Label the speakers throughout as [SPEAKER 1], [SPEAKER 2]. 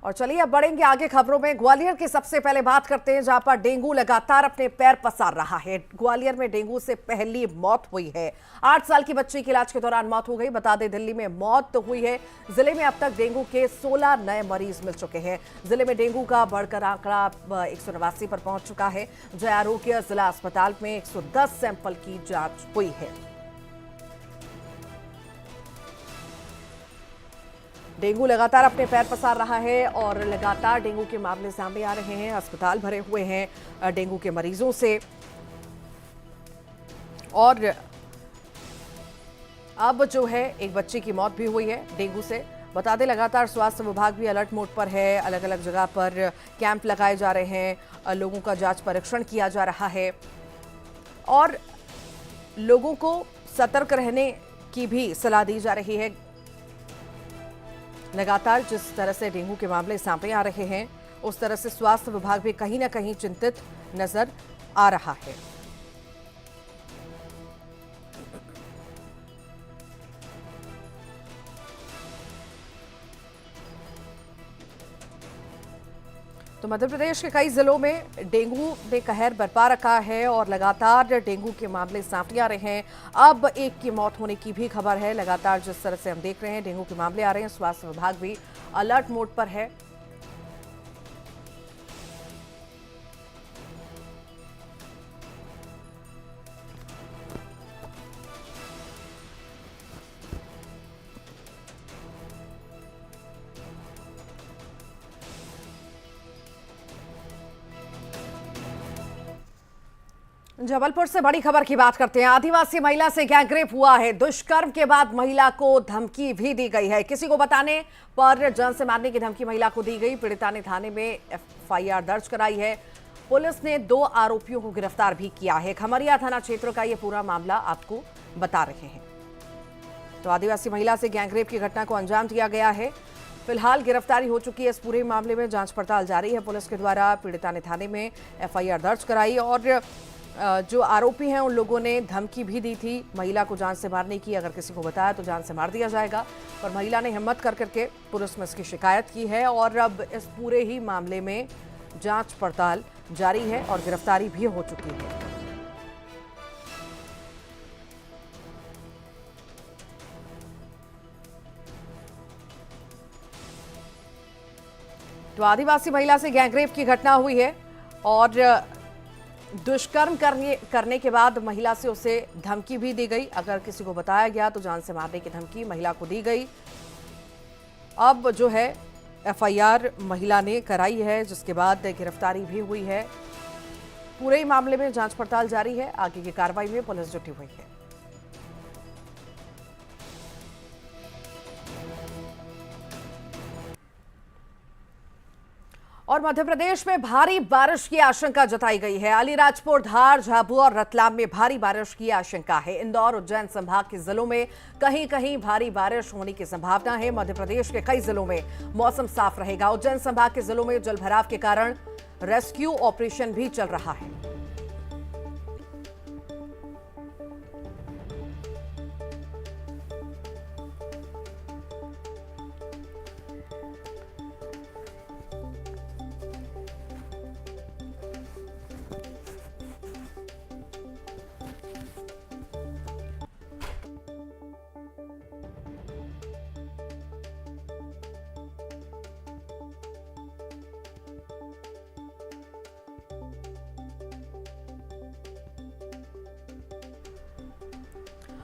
[SPEAKER 1] और चलिए अब बढ़ेंगे आगे खबरों में। ग्वालियर की सबसे पहले बात करते हैं, जहां पर डेंगू लगातार अपने पैर पसार रहा है। ग्वालियर में डेंगू से पहली मौत हुई है। 8 साल की बच्ची की इलाज के दौरान मौत हो गई। बता दें, दिल्ली में मौत हुई है। जिले में अब तक डेंगू के 16 नए मरीज मिल चुके हैं। जिले में डेंगू का बढ़कर आंकड़ा 189 पर पहुंच चुका है। जय आरोग्य जिला अस्पताल में 110 सैंपल की जांच हुई है। डेंगू लगातार अपने पैर पसार रहा है और लगातार डेंगू के मामले सामने आ रहे हैं। अस्पताल भरे हुए हैं डेंगू के मरीजों से। और अब जो है एक बच्चे की मौत भी हुई है डेंगू से। बता दें, लगातार स्वास्थ्य विभाग भी अलर्ट मोड पर है। अलग अलग जगह पर कैंप लगाए जा रहे हैं, लोगों का जांच परीक्षण किया जा रहा है और लोगों को सतर्क रहने की भी सलाह दी जा रही है। लगातार जिस तरह से डेंगू के मामले सामने आ रहे हैं, उस तरह से स्वास्थ्य विभाग भी कहीं ना कहीं चिंतित नजर आ रहा है। तो मध्य प्रदेश के कई जिलों में डेंगू ने कहर बरपा रखा है और लगातार डेंगू के मामले सामने आ रहे हैं। अब एक की मौत होने की भी खबर है। लगातार जिस तरह से हम देख रहे हैं डेंगू के मामले आ रहे हैं, स्वास्थ्य विभाग भी अलर्ट मोड पर है। जबलपुर से बड़ी खबर की बात करते हैं। आदिवासी महिला से गैंगरेप हुआ है। दुष्कर्म के बाद महिला को धमकी भी दी गई है। किसी को बताने पर जान से मारने की धमकी महिला को दी गई। पीड़िता ने थाने में एफआईआर दर्ज कराई है। पुलिस ने 2 आरोपियों को गिरफ्तार भी किया है। खमरिया थाना क्षेत्र का यह पूरा मामला आपको बता रहे हैं। तो आदिवासी महिला से गैंगरेप की घटना को अंजाम दिया गया है। फिलहाल गिरफ्तारी हो चुकी है। इस पूरे मामले में जांच पड़ताल जारी है पुलिस के द्वारा। पीड़िता ने थाने में एफआईआर दर्ज कराई और जो आरोपी हैं उन लोगों ने धमकी भी दी थी महिला को जान से मारने की। अगर किसी को बताया तो जान से मार दिया जाएगा। पर महिला ने हिम्मत करके पुलिस में इसकी शिकायत की है और अब इस पूरे ही मामले में जांच पड़ताल जारी है और गिरफ्तारी भी हो चुकी है। तो आदिवासी महिला से गैंगरेप की घटना हुई है और दुष्कर्म करने के बाद महिला से उसे धमकी भी दी गई। अगर किसी को बताया गया तो जान से मारने की धमकी महिला को दी गई। अब जो है एफआईआर महिला ने कराई है, जिसके बाद गिरफ्तारी भी हुई है। पूरे ही मामले में जांच पड़ताल जारी है। आगे की कार्रवाई में पुलिस जुटी हुई है। और मध्य प्रदेश में भारी बारिश की आशंका जताई गई है। अलीराजपुर, धार, झाबुआ और रतलाम में भारी बारिश की आशंका है। इंदौर, उज्जैन संभाग के जिलों में कहीं कहीं भारी बारिश होने की संभावना है। मध्य प्रदेश के कई जिलों में मौसम साफ रहेगा। उज्जैन संभाग के जिलों में जलभराव के कारण रेस्क्यू ऑपरेशन भी चल रहा है।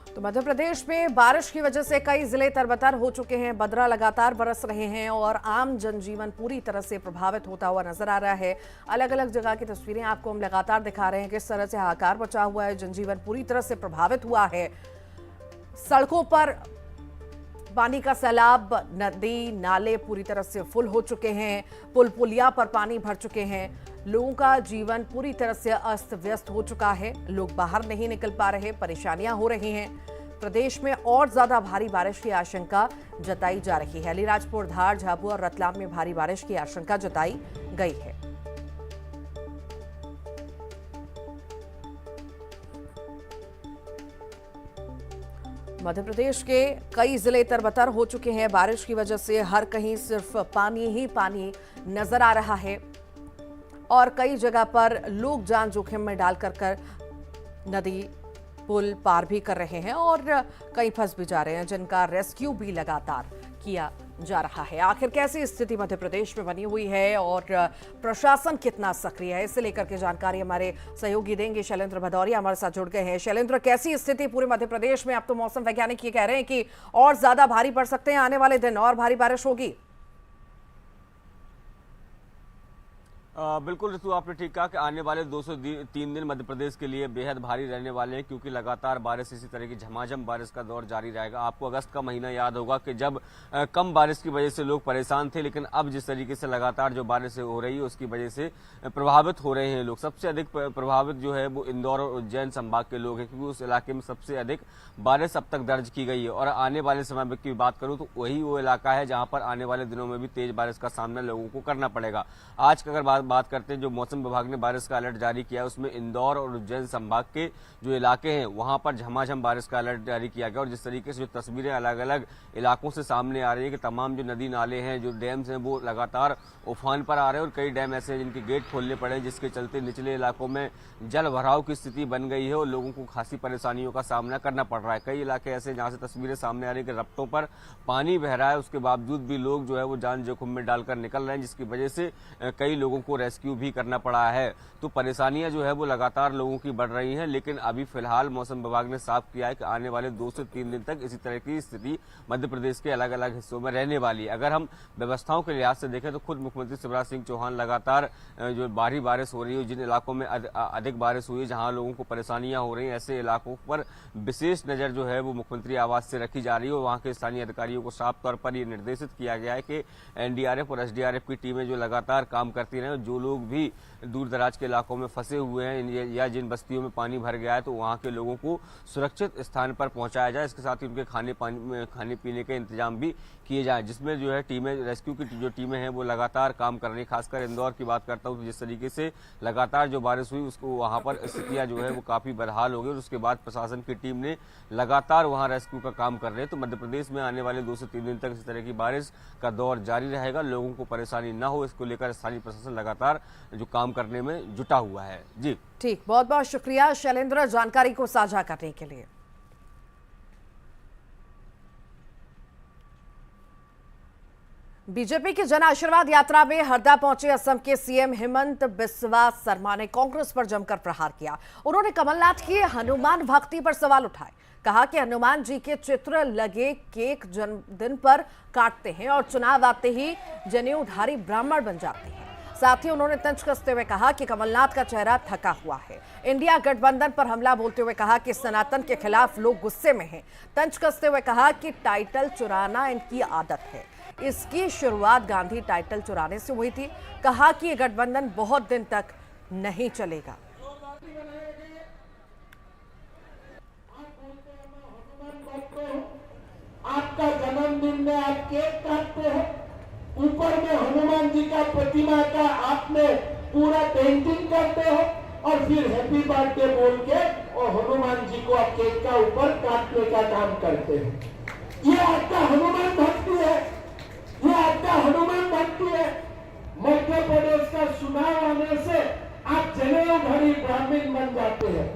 [SPEAKER 1] तो मध्य प्रदेश में बारिश की वजह से कई जिले तरबतर हो चुके हैं। बदरा लगातार बरस रहे हैं और आम जनजीवन पूरी तरह से प्रभावित होता हुआ नजर आ रहा है। अलग अलग जगह की तस्वीरें आपको हम लगातार दिखा रहे हैं, किस तरह से हाहाकार मचा हुआ है। जनजीवन पूरी तरह से प्रभावित हुआ है। सड़कों पर पानी का सैलाब, नदी नाले पूरी तरह से फुल हो चुके हैं। पुल पुलिया पर पानी भर चुके हैं। लोगों का जीवन पूरी तरह से अस्त व्यस्त हो चुका है। लोग बाहर नहीं निकल पा रहे, परेशानियां हो रही हैं। प्रदेश में और ज्यादा भारी बारिश की आशंका जताई जा रही है। अलीराजपुर, धार, झाबुआ और रतलाम में भारी बारिश की आशंका जताई गई है। मध्य प्रदेश के कई जिले तरबतर हो चुके हैं। बारिश की वजह से हर कहीं सिर्फ पानी ही पानी नजर आ रहा है और कई जगह पर लोग जान जोखिम में डालकर नदी पुल पार भी कर रहे हैं और कई फंस भी जा रहे हैं, जिनका रेस्क्यू भी लगातार किया जा रहा है। आखिर कैसी स्थिति मध्य प्रदेश में बनी हुई है और प्रशासन कितना सक्रिय है, इसे लेकर के जानकारी हमारे सहयोगी देंगे। शैलेंद्र भदौरिया हमारे साथ जुड़ गए हैं। शैलेंद्र, कैसी स्थिति पूरे मध्य प्रदेश में? अब तो मौसम वैज्ञानिक ये कह रहे हैं कि और ज्यादा भारी पड़ सकते हैं आने वाले दिन और भारी बारिश होगी।
[SPEAKER 2] बिल्कुल ऋतु, आपने ठीक कहा कि आने वाले 2 से 3 दिन मध्य प्रदेश के लिए बेहद भारी रहने वाले हैं, क्योंकि लगातार बारिश, इसी तरह की झमाझम बारिश का दौर जारी रहेगा। आपको अगस्त का महीना याद होगा कि जब कम बारिश की वजह से लोग परेशान थे, लेकिन अब जिस तरीके से लगातार जो बारिश हो रही है उसकी वजह से प्रभावित हो रहे हैं लोग। सबसे अधिक प्रभावित जो है वो इंदौर और उज्जैन संभाग के लोग हैं, क्योंकि उस इलाके में सबसे अधिक बारिश अब तक दर्ज की गई है। और आने वाले समय की बात करूं तो वही वो इलाका है जहां पर आने वाले दिनों में भी तेज बारिश का सामना लोगों को करना पड़ेगा। आज की अगर बात करते हैं, जो मौसम विभाग ने बारिश का अलर्ट जारी किया है उसमें इंदौर और उज्जैन संभाग के जो इलाके हैं वहां पर झमाझम बारिश का अलर्ट जारी किया गया। और जिस तरीके से जो तस्वीरें अलग अलग इलाकों से सामने आ रही है कि तमाम जो नदी नाले हैं, जो डैम्स हैं, वो लगातार उफान पर आ रहे हैं और कई डैम ऐसे हैं जिनके गेट खोलने पड़े हैं, जिसके चलते निचले इलाकों में जल भराव की स्थिति बन गई है और लोगों को खासी परेशानियों का सामना करना पड़ रहा है। कई इलाके ऐसे जहां से तस्वीरें सामने आ रही है कि रफ्तों पर पानी बह रहा है, उसके बावजूद भी लोग जो है वो जान जोखिम में डालकर निकल रहे हैं, जिसकी वजह से कई लोगों को रेस्क्यू भी करना पड़ा है। तो परेशानियां जो है वो लगातार लोगों की बढ़ रही हैं, लेकिन अभी फिलहाल मौसम विभाग ने साफ किया है कि आने वाले 2 से 3 दिन तक इसी तरह की स्थिति मध्य प्रदेश के अलग अलग हिस्सों में रहने वाली है। अगर हम व्यवस्थाओं के लिहाज से देखें तो खुद मुख्यमंत्री शिवराज सिंह चौहान लगातार जो भारी बारिश हो रही है, जिन इलाकों में अधिक बारिश हुई है, जहां लोगों को परेशानियां हो रही हैं, ऐसे इलाकों पर विशेष नजर जो है वो मुख्यमंत्री आवास से रखी जा रही है। और वहां के स्थानीय अधिकारियों को साफ तौर पर यह निर्देशित किया गया है कि एनडीआरएफ और एसडीआरएफ की टीमें जो लगातार काम करती रहे, जो लोग भी दूर दराज के इलाकों में फंसे हुए हैं या जिन बस्तियों में पानी भर गया है, तो वहां के लोगों को सुरक्षित स्थान पर पहुंचाया जाए। इसके साथ ही उनके खाने पीने के इंतजाम भी किए जाए, जिसमें जो है टीमें, रेस्क्यू की जो टीमें हैं वो लगातार काम कर रही है। खासकर इंदौर की बात करता हूं तो जिस तरीके से लगातार जो बारिश हुई उसको वहां पर स्थितियां जो है वो काफी बदहाल हो गई और उसके बाद प्रशासन की टीम ने लगातार वहां रेस्क्यू का काम कर रहे हैं। तो मध्य प्रदेश में आने वाले 2 से 3 दिन तक इस तरह की बारिश का दौर जारी रहेगा। लोगों को परेशानी न हो, इसको लेकर स्थानीय प्रशासन लगातार जो काम करने में जुटा हुआ है। जी
[SPEAKER 1] ठीक, बहुत बहुत शुक्रिया शैलेंद्र जानकारी को साझा करने के लिए। बीजेपी की जन आशीर्वाद यात्रा में हरदा पहुंचे असम के सीएम हिमंत बिस्वा शर्मा ने कांग्रेस पर जमकर प्रहार किया। उन्होंने कमलनाथ की हनुमान भक्ति पर सवाल उठाए। कहा कि हनुमान जी के चित्र लगे केक जन्मदिन पर काटते हैं और चुनाव आते ही जनेऊधारी ब्राह्मण बन जाते हैं। साथ ही उन्होंने तंज कसते हुए कहा कि कमलनाथ का चेहरा थका हुआ है। इंडिया गठबंधन पर हमला बोलते हुए कहा कि सनातन के खिलाफ लोग गुस्से में हैं। तंज कसते हुए कहा कि टाइटल चुराना इनकी आदत है। इसकी शुरुआत गांधी टाइटल चुराने से हुई थी। कहा कि ये गठबंधन बहुत दिन तक नहीं चलेगा।
[SPEAKER 3] आपका जन्मदिन में आप केक काटते हो, ऊपर में हनुमान जी का प्रतिमा का आपने पूरा पेंटिंग करते हो और फिर हैप्पी बर्थडे बोल के और हनुमान जी को आप केक का ऊपर काटने का काम करते हो। ये आपका हनुमान भक्ति है, ये आपका हनुमान भक्ति है। मध्य प्रदेश का चुनाव आने से आप जनेऊधारी ब्राह्मण बन जाते हैं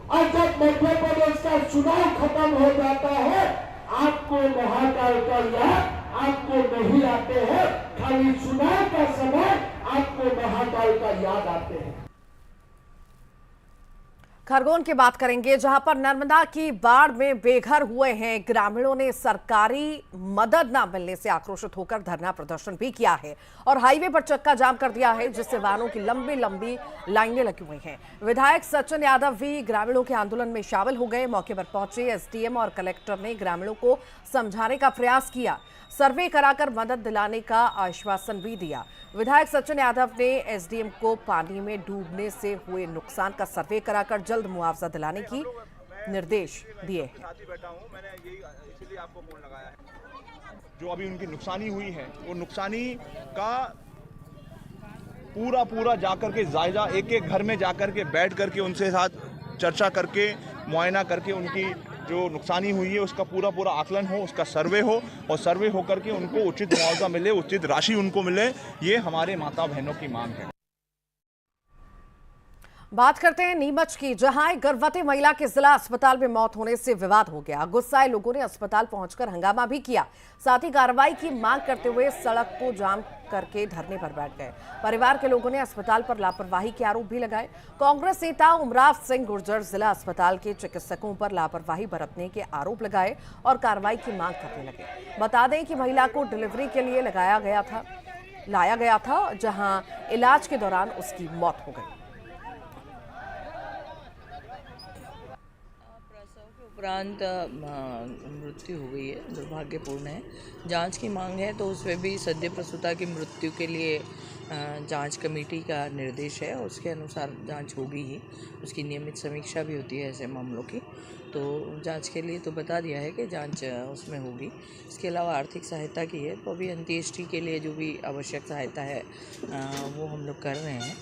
[SPEAKER 3] और जब मध्य प्रदेश का चुनाव खत्म हो जाता है, आपको महाकाल का याद आपको नहीं आते हैं। खाली चुनाव का समय आपको महाकाल का याद आते हैं।
[SPEAKER 1] खरगोन की बात करेंगे, जहां पर नर्मदा की बाढ़ में बेघर हुए हैं ग्रामीणों ने सरकारी मदद न मिलने से आक्रोशित होकर धरना प्रदर्शन भी किया है और हाईवे पर चक्का जाम कर दिया है, जिससे वाहनों की लंबी लंबी लाइनें लगी हुई हैं। विधायक सचिन यादव भी ग्रामीणों के आंदोलन में शामिल हो गए। मौके पर पहुंचे एसडीएम और कलेक्टर ने ग्रामीणों को समझाने का प्रयास किया, सर्वे कराकर मदद दिलाने का आश्वासन भी दिया। विधायक सचिन यादव ने एसडीएम को पानी में डूबने से हुए नुकसान का सर्वे कराकर जल्द मुआवजा दिलाने की निर्देश दिए हैं।
[SPEAKER 4] जो अभी उनकी नुकसानी हुई है, वो नुकसानी का पूरा जाकर के जायजा एक एक घर में जाकर के बैठ करके उनसे साथ चर्चा करके मुआयना करके उनकी जो नुकसानी हुई है उसका पूरा पूरा आकलन हो, उसका सर्वे हो और सर्वे होकर के उनको उचित मुआवजा मिले, उचित राशि उनको मिले, ये हमारे माता बहनों की मांग है।
[SPEAKER 1] बात करते हैं नीमच की, जहां एक गर्भवती महिला की जिला अस्पताल में मौत होने से विवाद हो गया। गुस्साए लोगों ने अस्पताल पहुंचकर हंगामा भी किया, साथ ही कार्रवाई की मांग करते हुए सड़क को जाम करके धरने पर बैठ गए। परिवार के लोगों ने अस्पताल पर लापरवाही के आरोप भी लगाए। कांग्रेस नेता उमराव सिंह गुर्जर जिला अस्पताल के चिकित्सकों पर लापरवाही बरतने के आरोप लगाए और कार्रवाई की मांग करने लगे। बता दें कि महिला को डिलीवरी के लिए लाया गया था, जहां इलाज के दौरान उसकी मौत हो गई।
[SPEAKER 5] उपरांत मृत्यु हो गई है, दुर्भाग्यपूर्ण है। जांच की मांग है तो उसमें भी सद्य प्रसूता की मृत्यु के लिए जांच कमेटी का निर्देश है, उसके अनुसार जांच होगी ही। उसकी नियमित समीक्षा भी होती है ऐसे मामलों की, तो जांच के लिए तो बता दिया है कि जांच उसमें होगी। इसके अलावा आर्थिक सहायता की है तो अभी अंत्येष्टि के लिए जो भी आवश्यक सहायता है वो हम लोग कर रहे हैं।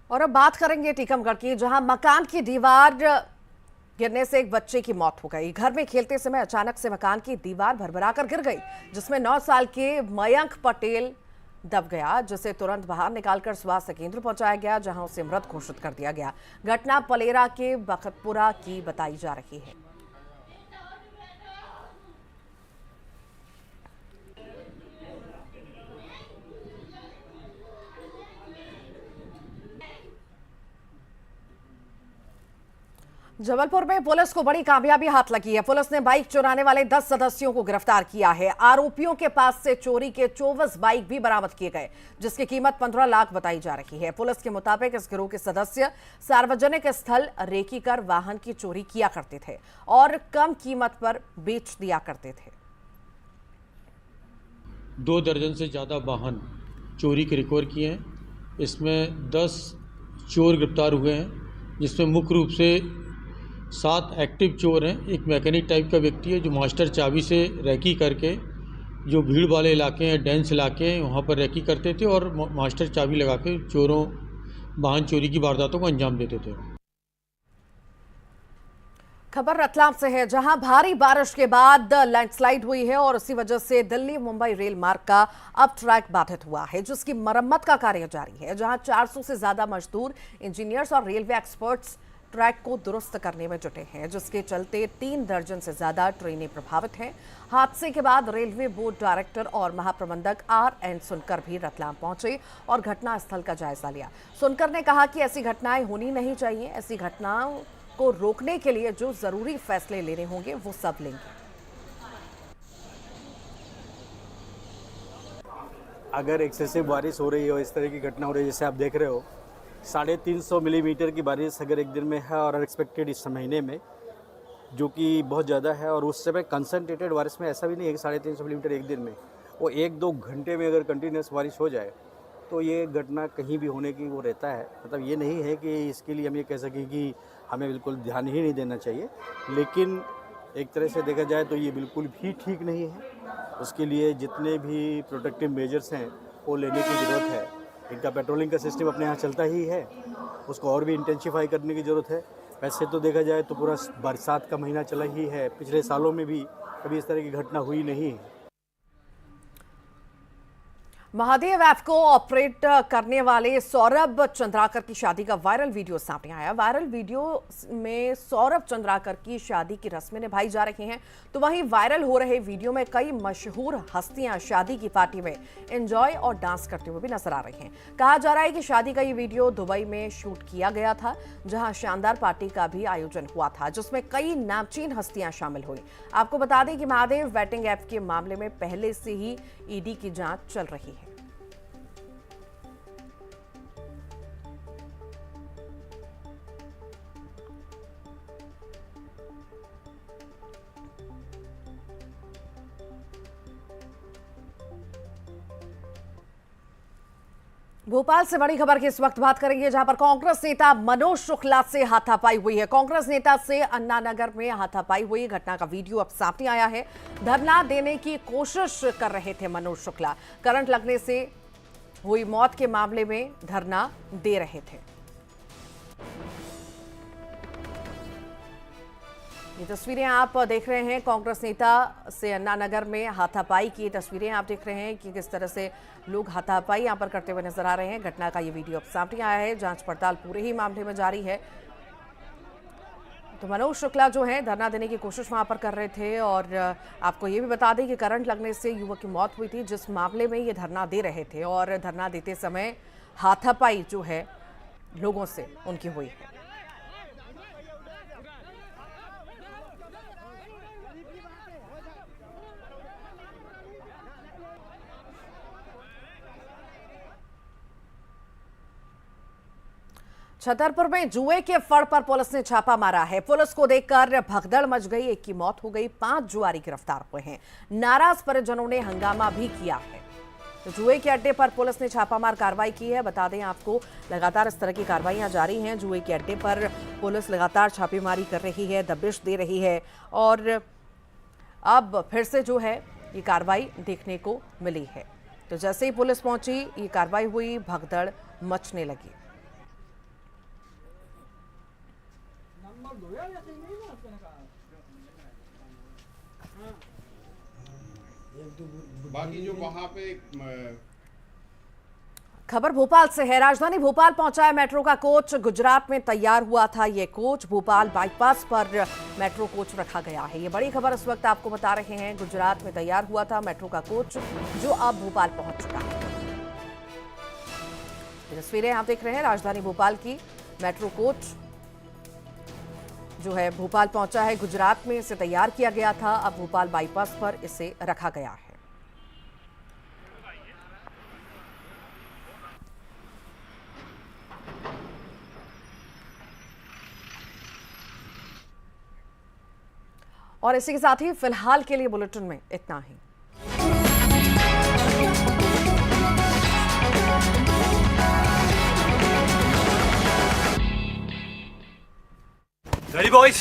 [SPEAKER 1] और अब बात करेंगे टीकमगढ़ की, जहां मकान की दीवार गिरने से एक बच्चे की मौत हो गई। घर में खेलते समय अचानक से मकान की दीवार भरभराकर गिर गई, जिसमें 9 साल के मयंक पटेल दब गया, जिसे तुरंत बाहर निकालकर स्वास्थ्य केंद्र पहुंचाया गया, जहां उसे मृत घोषित कर दिया गया। घटना पलेरा के बखतपुरा की बताई जा रही है। जबलपुर में पुलिस को बड़ी कामयाबी हाथ लगी है। पुलिस ने बाइक चुराने वाले 10 सदस्यों को गिरफ्तार किया है। आरोपियों के पास से चोरी के 24 बाइक भी बरामद किए गए, जिसकी कीमत 15 लाख बताई जा रही है। पुलिस के मुताबिक इस गिरोह के सदस्य सार्वजनिक स्थल रेकी कर वाहन की चोरी किया करते थे और कम कीमत पर बेच दिया करते थे।
[SPEAKER 6] 2 दर्जन से ज़्यादा वाहन चोरी के रिकवर किए हैं। इसमें 10 चोर गिरफ्तार हुए हैं, जिसमें मुख्य रूप से 7 एक्टिव चोर हैं। एक मैकेनिक टाइप का व्यक्ति है जो मास्टर चाबी से रैकी करके, जो भीड़ वाले इलाके हैं, डेंस इलाके हैं, वहाँ पर रैकी करते थे और मास्टर चाबी लगा के चोरों वाहन चोरी की वारदातों को अंजाम देते थे।
[SPEAKER 1] खबर रतलाम से है, जहां भारी बारिश के बाद लैंडस्लाइड हुई है और उसी वजह से दिल्ली मुंबई रेल मार्ग का अब ट्रैक बाधित हुआ है, जिसकी मरम्मत का कार्य जारी है। जहां 400 से ज्यादा मजदूर, इंजीनियर्स और रेलवे एक्सपर्ट्स ट्रैक को दुरुस्त करने में जुटे हैं, जिसके चलते 3 दर्जन से ज्यादा ट्रेनें प्रभावित हैं। हादसे के बाद रेलवे बोर्ड डायरेक्टर और महाप्रबंधक RN सुनकर भी रतलाम पहुंचे और घटनास्थल का जायजा लिया। सुनकर ने कहा कि ऐसी घटनाएं होनी नहीं चाहिए, ऐसी घटनाओं को रोकने के लिए जो जरूरी फैसले लेने होंगे वो सब लेंगे।
[SPEAKER 7] अगर एक्सेसिव बारिश हो रही हो, इस तरह की घटना हो रही है जैसे आप देख रहे हो, 350 मिलीमीटर की बारिश अगर एक दिन में है और अनएक्सपेक्टेड इस महीने में, जो कि बहुत ज़्यादा है। और उस समय कंसनट्रेटेड बारिश में ऐसा भी नहीं है कि 350 मिलीमीटर एक दिन में, वो 1-2 घंटे में अगर कंटिन्यूस बारिश हो जाए तो ये घटना कहीं भी होने की वो रहता है। मतलब ये नहीं है कि इसके लिए हम ये कह सकें कि हमें बिल्कुल ध्यान ही नहीं देना चाहिए, लेकिन एक तरह से देखा जाए तो ये बिल्कुल भी ठीक नहीं है। उसके लिए जितने भी प्रोटेक्टिव मेजर्स हैं वो लेने की ज़रूरत है। इनका पेट्रोलिंग का सिस्टम अपने यहाँ चलता ही है, उसको और भी इंटेंसिफाई करने की ज़रूरत है। वैसे तो देखा जाए तो पूरा बरसात का महीना चला ही है, पिछले सालों में भी कभी इस तरह की घटना हुई नहीं है।
[SPEAKER 1] महादेव ऐप को ऑपरेट करने वाले सौरभ चंद्राकर की शादी का वायरल वीडियो सामने आया। वायरल वीडियो में सौरभ चंद्राकर की शादी की रस्में निभाई जा रही हैं, तो वहीं वायरल हो रहे वीडियो में कई मशहूर हस्तियां शादी की पार्टी में एंजॉय और डांस करते हुए भी नजर आ रही हैं। कहा जा रहा है कि शादी का ये वीडियो दुबई में शूट किया गया था, जहां शानदार पार्टी का भी आयोजन हुआ था, जिसमें कई नामचीन हस्तियां शामिल हुई। आपको बता दें कि महादेव वेडिंग ऐप के मामले में पहले से ही ईडी की जांच चल रही है। भोपाल से बड़ी खबर की इस वक्त बात करेंगे, जहां पर कांग्रेस नेता मनोज शुक्ला से हाथापाई हुई है। कांग्रेस नेता से अन्ना नगर में हाथापाई हुई घटना का वीडियो अब सामने आया है। धरना देने की कोशिश कर रहे थे मनोज शुक्ला, करंट लगने से हुई मौत के मामले में धरना दे रहे थे। ये तस्वीरें आप देख रहे हैं कांग्रेस नेता से अन्ना नगर में हाथापाई की तस्वीरें आप देख रहे हैं कि किस तरह से लोग हाथापाई यहां पर करते हुए नजर आ रहे हैं। घटना का ये वीडियो अब सामने आया है। जांच पड़ताल पूरे ही मामले में जारी है। तो मनोज शुक्ला जो है धरना देने की कोशिश वहां पर कर रहे थे और आपको ये भी बता दें कि करंट लगने से युवक की मौत हुई थी जिस मामले में ये धरना दे रहे थे और धरना देते समय हाथापाई जो है लोगों से उनकी हुई है। छतरपुर में जुए के फड़ पर पुलिस ने छापा मारा है। पुलिस को देखकर भगदड़ मच गई, एक की मौत हो गई, 5 जुआरी गिरफ्तार हुए हैं। नाराज परिजनों ने हंगामा भी किया है। तो जुए के अड्डे पर पुलिस ने छापामार कार्रवाई की है। बता दें आपको, लगातार इस तरह की कार्रवाइयां जारी हैं। जुए के अड्डे पर पुलिस लगातार छापेमारी कर रही है, दबिश दे रही है और अब फिर से जो है ये कार्रवाई देखने को मिली है। तो जैसे ही पुलिस पहुंची ये कार्रवाई हुई, भगदड़ मचने लगी।
[SPEAKER 8] बाकी जो वहां पे
[SPEAKER 1] खबर भोपाल से है। राजधानी भोपाल पहुंचा है मेट्रो का कोच। गुजरात में तैयार हुआ था ये कोच, भोपाल बाईपास पर मेट्रो कोच रखा गया है। ये बड़ी खबर इस वक्त आपको बता रहे हैं। गुजरात में तैयार हुआ था मेट्रो का कोच जो अब भोपाल पहुंच चुका है। तस्वीरें आप देख रहे हैं राजधानी भोपाल की। मेट्रो कोच जो है भोपाल पहुंचा है। गुजरात में इसे तैयार किया गया था, अब भोपाल बाईपास पर इसे रखा गया है। और इसी के साथ ही फिलहाल के लिए बुलेटिन में इतना ही।
[SPEAKER 9] Ready, boys?